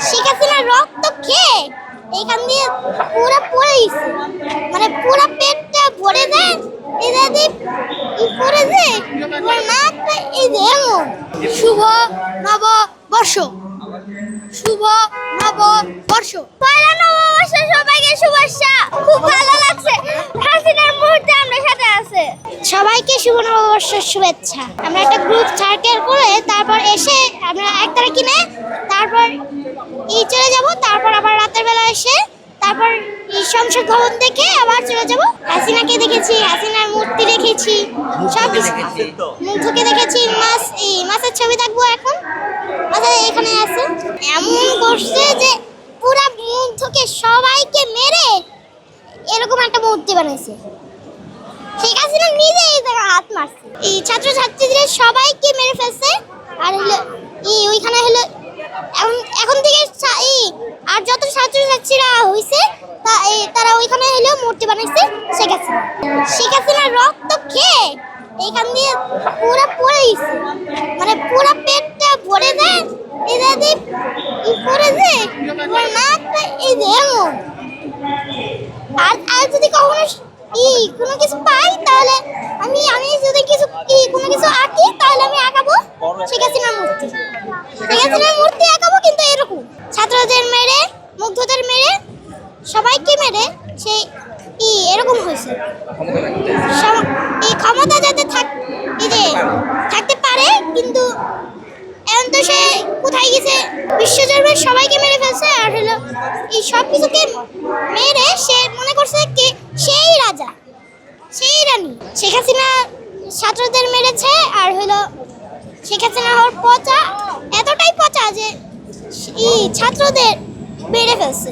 শেখ হাসিনার রক্ত খেয়ে এইখান দিয়ে পুরো পড়ে গেছে, মানে পুরো পেটটা ভরে দেয় এটা দিয়ে পড়ে যায় তোমার নাকটা এই যে এমন। শুভ নববর্ষ, শুভ নববর্ষ, পয়লা নববর্ষ, সবাইকে শুভেচ্ছা। খুব ভালো লাগছে, হাসিনার মুহূর্তে আমরা সাথে আছে। সবাইকে শুভ নববর্ষের শুভেচ্ছা। আমরা একটা গ্রুপ সার্কেল করে তারপর এসে আমরা একতারা কিনে তারপর চলে যাব, তারপর আবার রাতের বেলা এসে তারপর সংসদ ভবন দেখে আবার চলে যাব। হাসিনাকে দেখেছি, হাসিনার মূর্তি দেখেছি, সব কিছু মুগ্ধকে দেখেছি। মাছের ছবি দেখবো এখন, আচ্ছা এখানে আছে। এমন করছে যে পুরা মুগ্ধকে সবাইকে মেরে এরকম একটা মূর্তি বানাইছে। শেখ হাসিনা নিজে এই জায়গায় হাত মারছে, এই ছাত্রছাত্রীদের সবাইকে মেরে ফেলছে। আর হলো ওইখানে হলো এখন থেকে আর যত ছাত্রছাত্রীরা হয়েছে তারা ওইখানে হলো মূর্তি বানাইছে শেখ হাসিনা। শেখ হাসিনার রক্ত খেয়ে এইখান দিয়ে পুরো পড়ে গেছে, মানে পুরো পেটটা ভরে দেয় এটা দিয়ে পড়ে যায় তোমার নাকটা এই যে এমন। আর যদি কখনো কোনো কিছু পাই তাহলে আমি যদি কোনো কিছু আঁকি তাহলে আমি আঁকাবো শেখ হাসিনার মূর্তি। শেখ হাসিনার মূর্তি আঁকাবো, কিন্তু এরকম ছাত্রদের মেরে মুগ্ধদের মেরে সবাইকে মেরে সেই এরকম হয়েছে। এই ক্ষমতা যাতে থাকতে পারে, কিন্তু এখন তো সে কোথায় গেছে, বিশ্বজুড়ে সবাইকে মেরে ফেলছে। আর হলো এই সব কিছুকে মেরে সে মনে করছে কি সেই রাজা, সেই রানী। শেখ হাসিনা ছাত্রদের মেরেছে, আর হলো শেখ হাসিনা হওয়ার পচা এতটাই পচা যে ছাত্রদের মেরে ফেলছে।